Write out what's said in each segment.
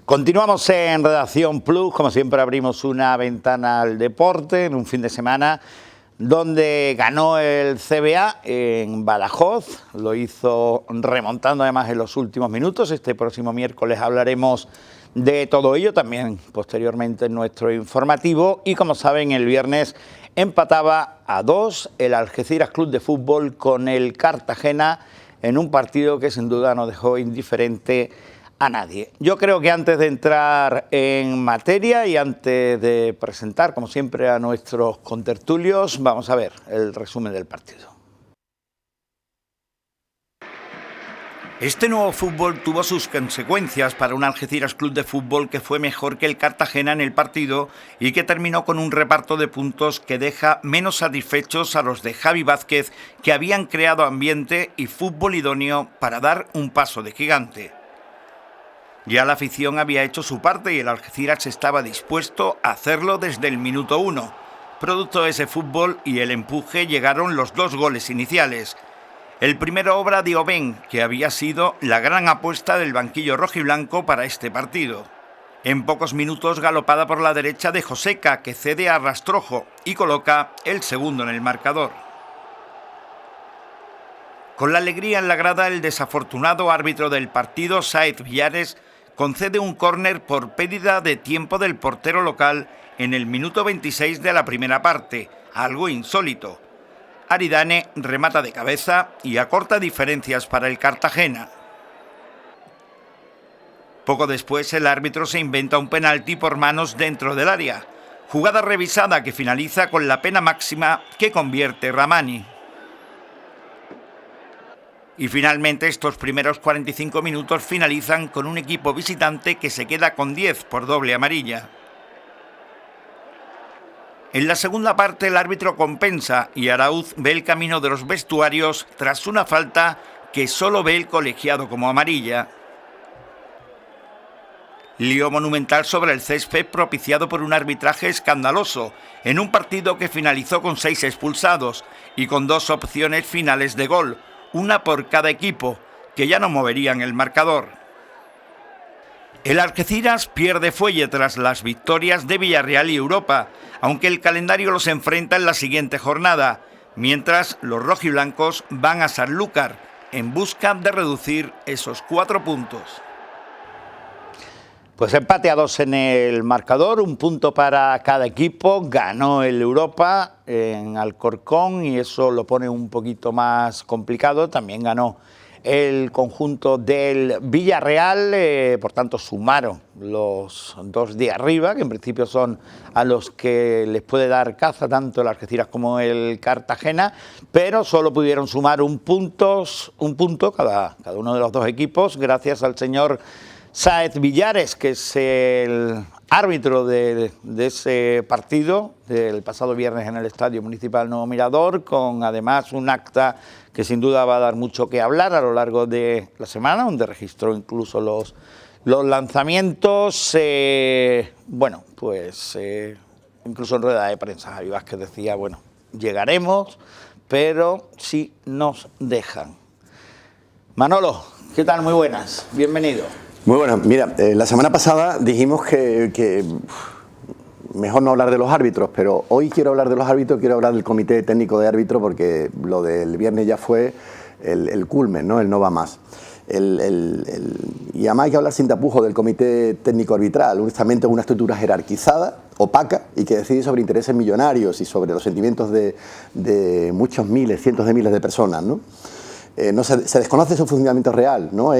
Continuamos en Redacción Plus, como siempre abrimos una ventana al deporte en un fin de semana donde ganó el CBA en Badajoz, lo hizo remontando además en los últimos minutos. Este próximo miércoles hablaremos de todo ello, también posteriormente en nuestro informativo, y como saben el viernes empataba a 2 el Algeciras Club de Fútbol con el Cartagena en un partido que sin duda no dejó indiferente a nadie. Yo creo que antes de entrar en materia y antes de presentar, como siempre, a nuestros contertulios, vamos a ver el resumen del partido. Este nuevo fútbol tuvo sus consecuencias para un Algeciras Club de Fútbol que fue mejor que el Cartagena en el partido y que terminó con un reparto de puntos que deja menos satisfechos a los de Javi Vázquez, que habían creado ambiente y fútbol idóneo para dar un paso de gigante. Ya la afición había hecho su parte y el Algeciras estaba dispuesto a hacerlo desde el minuto 1. Producto de ese fútbol y el empuje llegaron los 2 goles iniciales. El primero obra de Oben, que había sido la gran apuesta del banquillo rojiblanco para este partido. En pocos minutos galopada por la derecha de Joseca, que cede a Rastrojo y coloca el segundo en el marcador. Con la alegría en la grada, el desafortunado árbitro del partido, Saez Villares, concede un córner por pérdida de tiempo del portero local en el minuto 26 de la primera parte, algo insólito. Aridane remata de cabeza y acorta diferencias para el Cartagena. Poco después el árbitro se inventa un penalti por manos dentro del área, jugada revisada que finaliza con la pena máxima que convierte Ramani. Y finalmente estos primeros 45 minutos finalizan con un equipo visitante que se queda con 10 por doble amarilla. En la segunda parte el árbitro compensa y Arauz ve el camino de los vestuarios tras una falta que solo ve el colegiado como amarilla. Lío monumental sobre el césped propiciado por un arbitraje escandaloso en un partido que finalizó con 6 expulsados y con 2 opciones finales de gol, una por cada equipo, que ya no moverían el marcador. El Algeciras pierde fuelle tras las victorias de Villarreal y Europa, aunque el calendario los enfrenta en la siguiente jornada, mientras los rojiblancos van a Sanlúcar en busca de reducir esos 4 puntos. Pues empate a 2 en el marcador, un punto para cada equipo. Ganó el Europa en Alcorcón y eso lo pone un poquito más complicado. También ganó el conjunto del Villarreal, por tanto sumaron los 2 de arriba, que en principio son a los que les puede dar caza tanto el Algeciras como el Cartagena, pero solo pudieron sumar un punto cada uno de los 2 equipos, gracias al señor Saez Villares, que es el árbitro de ese partido del pasado viernes en el Estadio Municipal Nuevo Mirador, con además un acta que sin duda va a dar mucho que hablar a lo largo de la semana, donde registró incluso los lanzamientos. Incluso en rueda de prensa Javi Vázquez decía, bueno, llegaremos, pero si nos dejan. Manolo, ¿qué tal? Muy buenas, bienvenido. Muy bueno, mira, la semana pasada dijimos que mejor no hablar de los árbitros, pero hoy quiero hablar de los árbitros, quiero hablar del comité técnico de árbitros, porque lo del viernes ya fue el culmen, ¿no? El no va más. Y además hay que hablar sin tapujos del comité técnico arbitral. Honestamente es una estructura jerarquizada, opaca, y que decide sobre intereses millonarios y sobre los sentimientos de muchos miles, cientos de miles de personas, ¿no? No se desconoce su funcionamiento real, ¿no?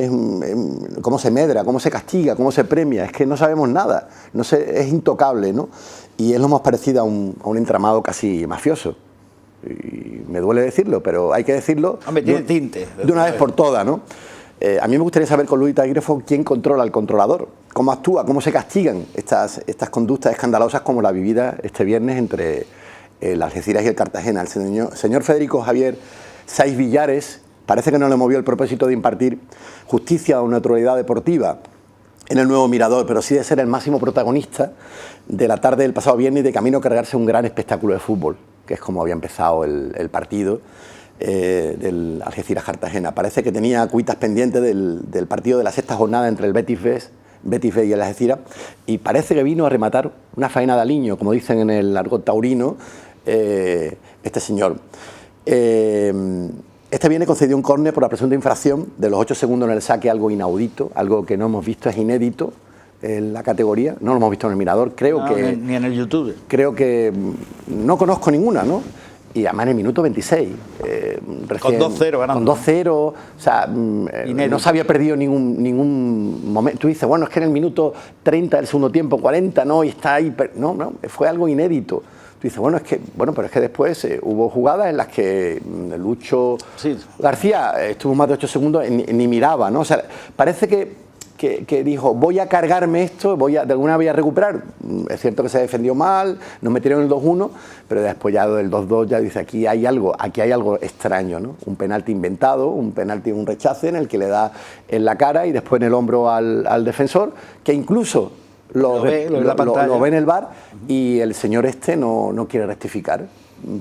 Cómo se medra, cómo se castiga, cómo se premia, es que no sabemos nada, es intocable, ¿no? Y es lo más parecido a un entramado casi mafioso. Y me duele decirlo, pero hay que decirlo. Hombre, tiene tinte. De una vez por todas, ¿no? A mí me gustaría saber con Luis Taglifo quién controla al controlador, cómo actúa, cómo se castigan estas conductas escandalosas como la vivida este viernes entre el Algeciras y el Cartagena. El señor Federico Javier Saez Villares parece que no le movió el propósito de impartir justicia o neutralidad deportiva en el Nuevo Mirador, pero sí de ser el máximo protagonista de la tarde del pasado viernes y de camino a cargarse un gran espectáculo de fútbol, que es como había empezado el partido del Algeciras-Cartagena. Parece que tenía cuitas pendientes del partido de la sexta jornada entre el Betis Betis B y el Algeciras, y parece que vino a rematar una faena de aliño, como dicen en el argot taurino, este señor. Este viene concedió un córner por la presunta infracción de los 8 segundos en el saque, algo inaudito, algo que no hemos visto, es inédito en la categoría, no lo hemos visto en el Mirador, creo que... Ni en el YouTube. Creo que no conozco ninguna, ¿no? Y además en el minuto 26. Con 2-0 ganando. Con 2-0, o sea, no se había perdido ningún momento. Tú dices, bueno, es que en el minuto 30 del segundo tiempo, 40, ¿no? Y está ahí... No, fue algo inédito. Tú dices, pero es que después hubo jugadas en las que Lucho García estuvo más de 8 segundos, ni miraba, ¿no? O sea, parece que dijo, voy a cargarme esto, de alguna vez a recuperar. Es cierto que se defendió mal, nos metieron el 2-1, pero después ya del 2-2 ya dice, aquí hay algo extraño, ¿no? Un penalti inventado, un rechace en el que le da en la cara y después en el hombro al defensor, que incluso lo ve en el VAR y el señor no quiere rectificar.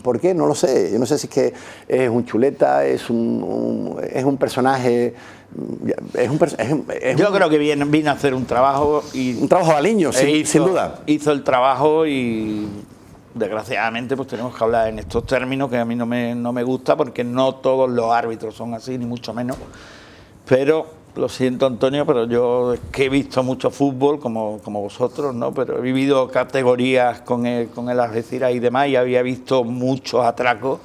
¿Por qué? No lo sé. Yo no sé si es que es un chuleta, es un personaje... Yo creo que vino a hacer un trabajo y... Un trabajo de aliño, sin duda. Hizo el trabajo y... Desgraciadamente pues tenemos que hablar en estos términos que a mí no me gusta porque no todos los árbitros son así, ni mucho menos. Pero... Lo siento, Antonio, pero yo es que he visto mucho fútbol, como vosotros, ¿no? Pero he vivido categorías con el Algeciras y demás y había visto muchos atracos,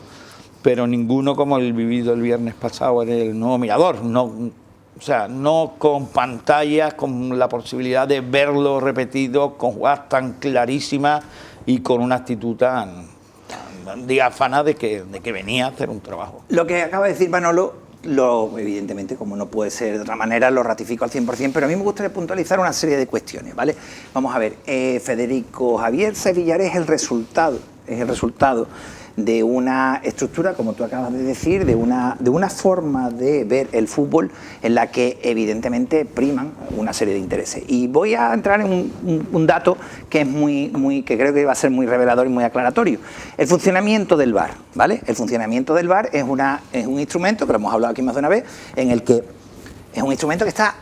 pero ninguno como el vivido el viernes pasado en el Nuevo Mirador. No con pantallas, con la posibilidad de verlo repetido, con jugadas tan clarísimas y con una actitud tan diáfana de que venía a hacer un trabajo. Lo que acaba de decir Manolo... evidentemente, como no puede ser de otra manera, lo ratifico al 100%, pero a mí me gustaría puntualizar una serie de cuestiones, ¿vale? Vamos a ver, Federico Javier Sáenz Villares es el resultado de una estructura, como tú acabas de decir, de una forma de ver el fútbol en la que evidentemente priman una serie de intereses. Y voy a entrar en un dato que es que creo que va a ser muy revelador y muy aclaratorio. El funcionamiento del VAR, ¿vale? El funcionamiento del VAR es un instrumento, que lo hemos hablado aquí más de una vez, en el que es un instrumento que está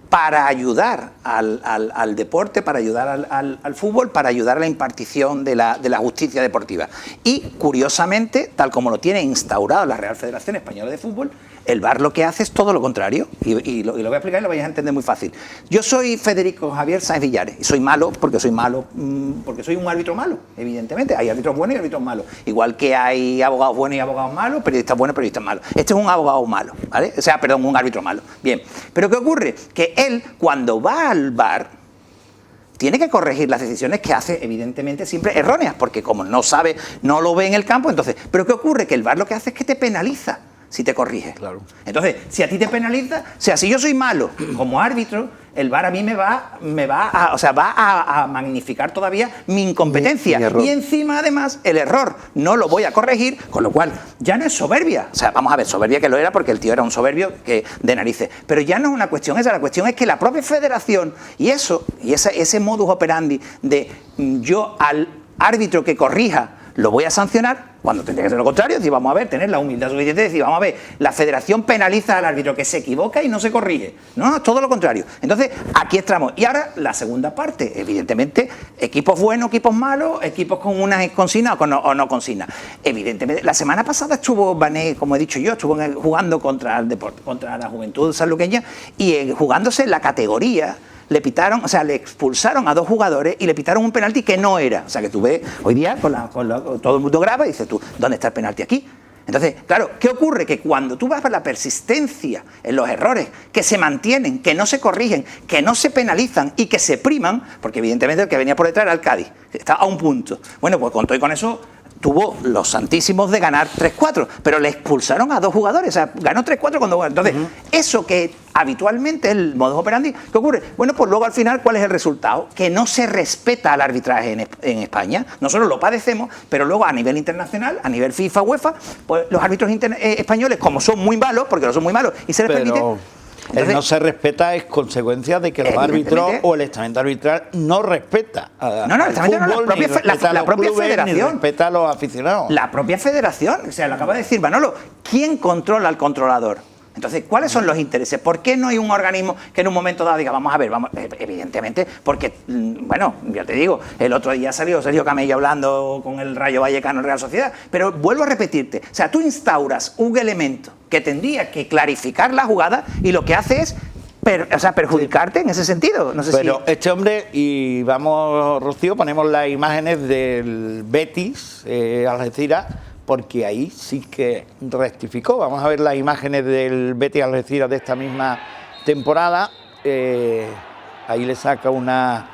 para ayudar al deporte, para ayudar al fútbol, para ayudar a la impartición de la justicia deportiva. Y, curiosamente, tal como lo tiene instaurado la Real Federación Española de Fútbol, el VAR lo que hace es todo lo contrario. Y lo voy a explicar y lo vais a entender muy fácil. Yo soy Federico Javier Sáenz Villares y soy malo porque soy un árbitro malo, evidentemente. Hay árbitros buenos y árbitros malos. Igual que hay abogados buenos y abogados malos, periodistas buenos y periodistas malos. Este es un abogado malo, ¿vale? O sea, perdón, un árbitro malo. Bien. Pero ¿qué ocurre? Que él, cuando va al VAR, tiene que corregir las decisiones que hace, evidentemente, siempre erróneas, porque como no sabe, no lo ve en el campo, entonces... ¿Pero qué ocurre? Que el VAR lo que hace es que te penaliza si te corrige. Claro. Entonces, si a ti te penaliza, o sea, si yo soy malo como árbitro, el VAR a mí va a magnificar todavía mi incompetencia. Y encima, además, el error no lo voy a corregir, con lo cual ya no es soberbia. O sea, vamos a ver, soberbia que lo era porque el tío era un soberbio de narices. Pero ya no es una cuestión esa, la cuestión es que la propia federación y ese modus operandi de yo al árbitro que corrija lo voy a sancionar, cuando tendría que ser lo contrario, decir, vamos a ver, tener la humildad suficiente de decir, vamos a ver, la federación penaliza al árbitro que se equivoca y no se corrige. No, es todo lo contrario. Entonces, aquí estamos. Y ahora, la segunda parte, evidentemente, equipos buenos, equipos malos, equipos con unas consignas o no consignas. Evidentemente, la semana pasada estuvo Bané, como he dicho yo, estuvo jugando contra la Juventud sanluqueña y jugándose la categoría. Le expulsaron a 2 jugadores y le pitaron un penalti que no era. O sea, que tú ves hoy día, todo el mundo graba y dices tú, ¿dónde está el penalti aquí? Entonces, claro, ¿qué ocurre? Que cuando tú vas a la persistencia en los errores que se mantienen, que no se corrigen, que no se penalizan y que se priman, porque evidentemente el que venía por detrás era el Cádiz, está a un punto. Bueno, pues con todo y con eso... tuvo los santísimos de ganar 3-4, pero le expulsaron a 2 jugadores, o sea, ganó 3-4 cuando... Entonces, eso que habitualmente es el modus operandi, ¿qué ocurre? Bueno, pues luego al final, ¿cuál es el resultado? Que no se respeta al arbitraje en España. Nosotros lo padecemos, pero luego a nivel internacional, a nivel FIFA, UEFA, pues los árbitros españoles, como son muy malos, porque no son muy malos, y se les permite... Entonces, el no se respeta es consecuencia de que los árbitros o el estamento arbitral no respeta el estamento no, la propia federación. Ni respeta a los aficionados. La propia federación, o sea, lo acaba de decir Manolo, ¿quién controla al controlador? Entonces, ¿cuáles son los intereses? ¿Por qué no hay un organismo que en un momento dado diga, vamos a ver, evidentemente, porque, bueno, ya te digo, el otro día salió Sergio Camello hablando con el Rayo Vallecano Real Sociedad, pero vuelvo a repetirte, o sea, tú instauras un elemento que tendría que clarificar la jugada y lo que hace es perjudicarte en ese sentido. No sé pero este hombre, y vamos, Rocío, ponemos las imágenes del Betis, Algeciras, porque ahí sí que rectificó. Vamos a ver las imágenes del Betis Algeciras de esta misma temporada. Ahí le saca una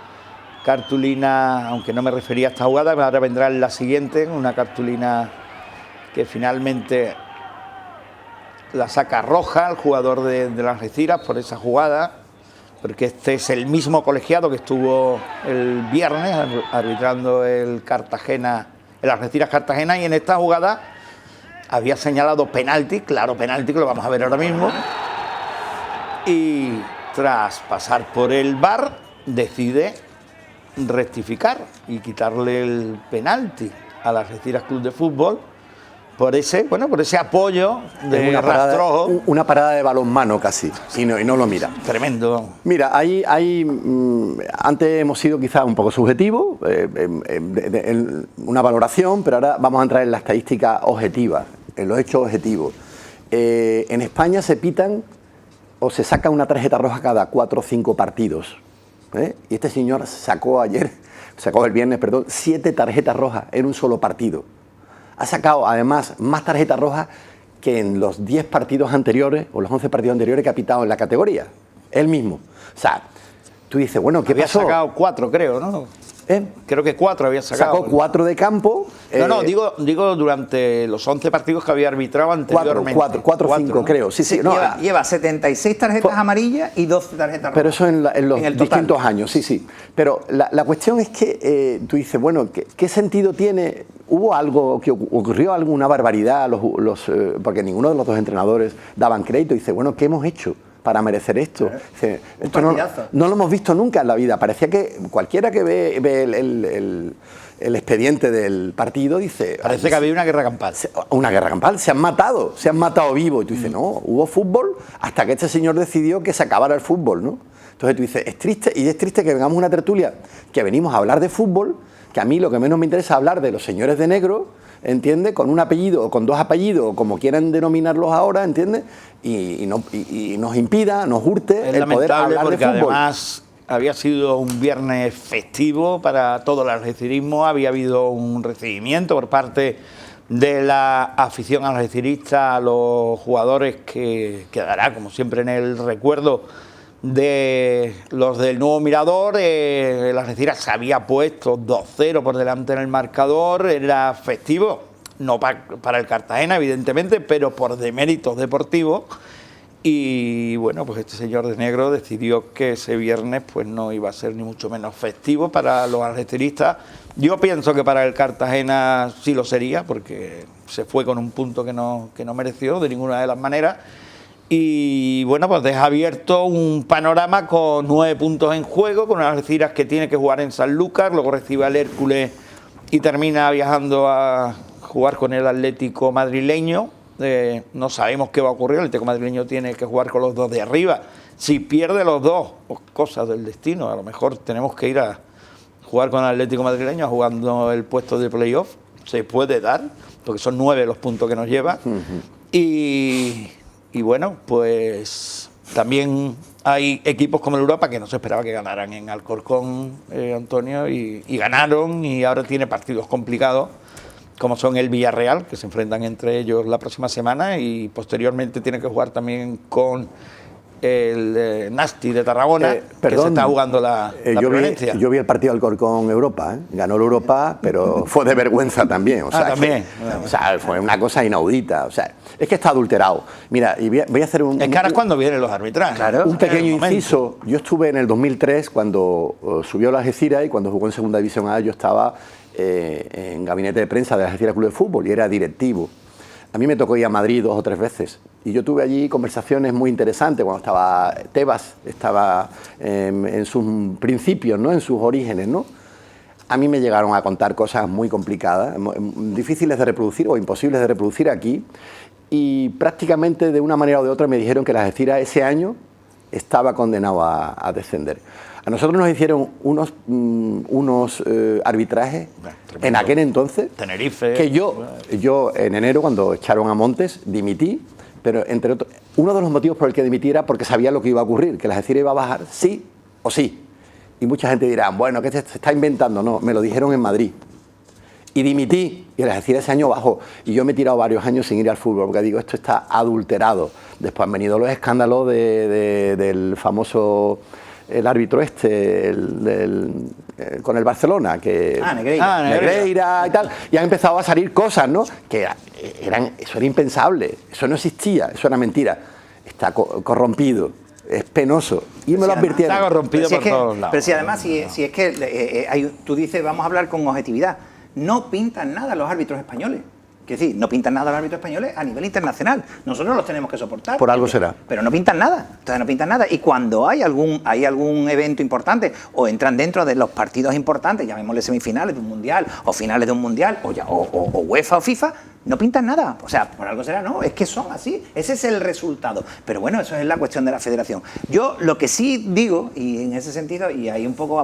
cartulina, aunque no me refería a esta jugada, pero ahora vendrá en la siguiente, una cartulina que finalmente la saca roja al jugador de las Algeciras por esa jugada, porque este es el mismo colegiado que estuvo el viernes arbitrando el Cartagena, el Algeciras Cartagena, y en esta jugada había señalado penalti, claro penalti, que lo vamos a ver ahora mismo, y tras pasar por el VAR decide rectificar y quitarle el penalti al Algeciras Club de Fútbol por ese apoyo de rastrojo. Una parada de balonmano casi, y no lo mira. Tremendo. Mira, antes hemos sido quizás un poco subjetivos, una valoración, pero ahora vamos a entrar en la estadística objetiva, en los hechos objetivos. En España se pitan o se saca una tarjeta roja cada 4 o 5 partidos. Y este señor sacó el viernes, 7 tarjetas rojas en un solo partido. Ha sacado además más tarjetas rojas que en los 10 partidos anteriores o los 11 partidos anteriores que ha pitado en la categoría. Él mismo. O sea, tú dices, bueno, ¿qué pasó? Había sacado 4, creo, ¿no? Creo que 4 había sacado. Sacó 4 de campo. Digo durante los 11 partidos que había arbitrado anteriormente. 4 o 5, ¿no? Creo. Sí, lleva 76 tarjetas amarillas y 12 tarjetas rojas. Pero eso en los distintos años, sí. Pero la cuestión es que tú dices, bueno, ¿qué sentido tiene? ¿Hubo algo que ocurrió, alguna barbaridad? Porque ninguno de los dos entrenadores daban crédito. Y dice, bueno, ¿qué hemos hecho para merecer esto? Dice, esto no lo hemos visto nunca en la vida. Parecía que cualquiera que ve el expediente del partido dice... Parece que había una guerra campal. Una guerra campal, se han matado vivos. Y tú dices, no, hubo fútbol hasta que este señor decidió que se acabara el fútbol, ¿no? Entonces tú dices, es triste, y es triste que vengamos a una tertulia que venimos a hablar de fútbol, que a mí lo que menos me interesa es hablar de los señores de negro, ¿entiendes? Con un apellido o con 2 apellidos, o como quieran denominarlos ahora, ¿entiendes? Y nos impida, nos hurte el poder hablar de fútbol. Además había sido un viernes festivo para todo el algecirismo, había habido un recibimiento por parte de la afición algecirista a los jugadores que quedará, como siempre, en el recuerdo de los del nuevo Mirador. El Algeciras se había puesto 2-0 por delante en el marcador, era festivo, no para el Cartagena evidentemente, pero por deméritos deportivos. Y bueno, pues este señor de negro decidió que ese viernes pues no iba a ser ni mucho menos festivo para los algeciristas. Yo pienso que para el Cartagena sí lo sería, porque se fue con un punto que no mereció de ninguna de las maneras. Y bueno, pues deja abierto un panorama con 9 puntos en juego, con unas Algeciras que tiene que jugar en Sanlúcar, luego recibe al Hércules y termina viajando a jugar con el Atlético madrileño. No sabemos qué va a ocurrir, el Atlético madrileño tiene que jugar con los 2 de arriba. Si pierde los 2, pues cosas del destino, a lo mejor tenemos que ir a jugar con el Atlético madrileño jugando el puesto de playoff, se puede dar, porque son 9 los puntos que nos lleva. Y bueno, pues también hay equipos como el Europa que no se esperaba que ganaran en Alcorcón, Antonio, y ganaron, y ahora tiene partidos complicados, como son el Villarreal, que se enfrentan entre ellos la próxima semana, y posteriormente tiene que jugar también con el Nasti de Tarragona, que se está jugando la permanencia. Yo vi el partido del Alcorcón Europa, ganó el Europa, pero fue de vergüenza también. O sea, también. Fue una cosa inaudita. O sea, es que está adulterado. Mira, y voy a hacer un... Es que ahora es cuando vienen los arbitrajes. Claro. Un pequeño inciso. Yo estuve en el 2003 cuando subió la Algeciras, y cuando jugó en Segunda División A yo estaba en gabinete de prensa de la Algeciras Club de Fútbol y era directivo. A mí me tocó ir a Madrid 2 o 3 veces y yo tuve allí conversaciones muy interesantes cuando estaba Tebas, estaba en sus principios, ¿no? En sus orígenes, ¿no? A mí me llegaron a contar cosas muy complicadas, difíciles de reproducir o imposibles de reproducir aquí, y prácticamente de una manera o de otra me dijeron que el Algeciras ese año estaba condenado a descender. A nosotros nos hicieron unos arbitrajes en aquel entonces, Tenerife, que yo en enero, cuando echaron a Montes, dimití, pero entre otros, uno de los motivos por el que dimití era porque sabía lo que iba a ocurrir, que el Algeciras iba a bajar sí o sí. Y mucha gente dirá, bueno, ¿qué se está inventando? No, me lo dijeron en Madrid. Y dimití, y el Algeciras ese año bajó. Y yo me he tirado varios años sin ir al fútbol, porque digo, esto está adulterado. Después han venido los escándalos del famoso, el árbitro con el Barcelona, que Negreira y tal, y han empezado a salir cosas, ¿no? Que eso era impensable, eso no existía, eso era mentira. Está corrompido, es penoso. Y me lo advirtieron. Está corrompido por todos lados. Pero si además, si es que tú dices, vamos a hablar con objetividad, no pintan nada los árbitros españoles. Es decir, no pintan nada los árbitros españoles a nivel internacional. Nosotros los tenemos que soportar. Por algo será. Pero no pintan nada. Entonces no pintan nada. Y cuando hay algún evento importante o entran dentro de los partidos importantes, llamémosle semifinales de un mundial o finales de un mundial o UEFA o FIFA, no pintan nada. O sea, por algo será, no. Es que son así. Ese es el resultado. Pero bueno, eso es la cuestión de la federación. Yo lo que sí digo, y en ese sentido, y ahí un poco a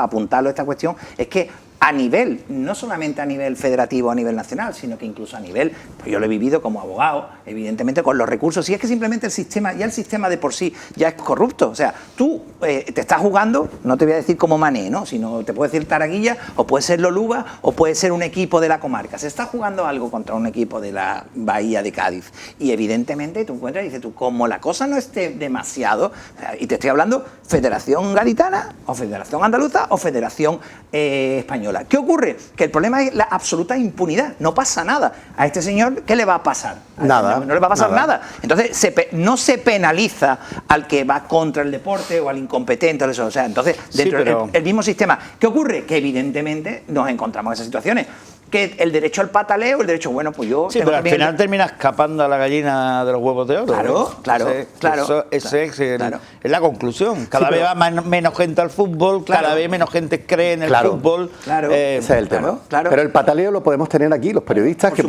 apuntarlo esta cuestión, es que a nivel, no solamente a nivel federativo, a nivel nacional, sino que incluso a nivel, pues yo lo he vivido como abogado, evidentemente con los recursos, y es que simplemente el sistema de por sí ya es corrupto. O sea, tú te estás jugando, no te voy a decir como Mané, ¿no? Sino te puede decir Taraguilla, o puede ser Loluba, o puede ser un equipo de la comarca. Se está jugando algo contra un equipo de la Bahía de Cádiz, y evidentemente tú encuentras y dices tú, como la cosa no esté demasiado, y te estoy hablando Federación Gaditana, o Federación Andaluza, o Federación Española. ¿Qué ocurre? Que el problema es la absoluta impunidad. No pasa nada. A este señor, ¿qué le va a pasar? Nada. No le va a pasar nada. Entonces, no se penaliza al que va contra el deporte o al incompetente. O sea, entonces, dentro del mismo sistema. ¿Qué ocurre? Que evidentemente nos encontramos en esas situaciones. Que el derecho al pataleo, el derecho, bueno, pues yo... Sí, pero al final termina escapando a la gallina de los huevos de oro. Claro. Esa es la conclusión. Cada vez va menos gente al fútbol, cada vez menos gente cree en el fútbol. Ese es el tema. Pero el pataleo lo podemos tener aquí, los periodistas, que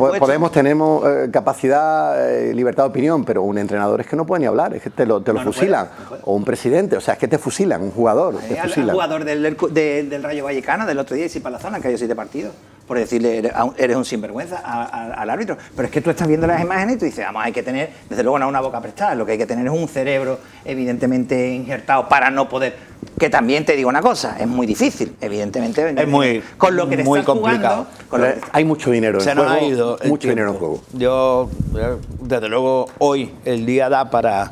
tenemos capacidad, libertad de opinión, pero un entrenador es que no puede ni hablar, es que te lo fusilan. O un presidente, o sea, es que te fusilan, un jugador. El jugador del Rayo Vallecano del otro día, Isi Palazona, que hay 7 partidos. Por decirle, eres un sinvergüenza al árbitro. Pero es que tú estás viendo las imágenes y tú dices, vamos, hay que tener, desde luego, no una boca prestada. Lo que hay que tener es un cerebro evidentemente injertado para no poder... Que también te digo una cosa, es muy difícil, evidentemente. Es muy con lo que te muy estás complicado. Jugando, hay mucho dinero en juego. Se nos ha ido mucho dinero en juego. Yo, desde luego, hoy el día da para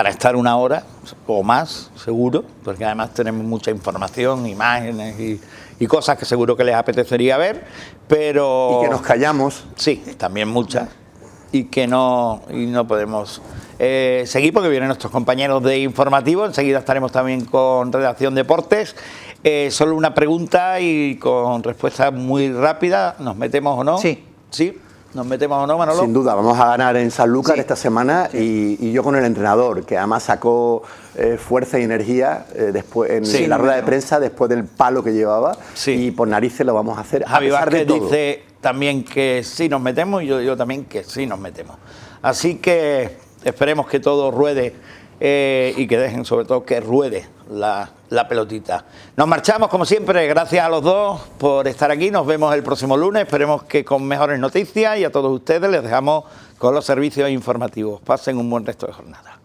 estar una hora o más, seguro, porque además tenemos mucha información, imágenes y cosas que seguro que les apetecería ver, pero... Y que nos callamos. Sí, también muchas, y no podemos seguir porque vienen nuestros compañeros de informativo. Enseguida estaremos también con Redacción Deportes. Solo una pregunta y con respuesta muy rápida, ¿nos metemos o no? Sí. ¿Sí? ¿Nos metemos o no, Manolo? Sin duda, vamos a ganar en Sanlúcar esta semana y yo con el entrenador, que además sacó fuerza y energía después en la rueda de prensa después del palo que llevaba y por narices lo vamos a hacer. Javi Vázquez dice también que sí nos metemos y yo también que sí nos metemos. Así que esperemos que todo ruede y que dejen sobre todo que ruede la pelotita. Nos marchamos como siempre, gracias a los dos por estar aquí, nos vemos el próximo lunes, esperemos que con mejores noticias y a todos ustedes les dejamos con los servicios informativos. Pasen un buen resto de jornada.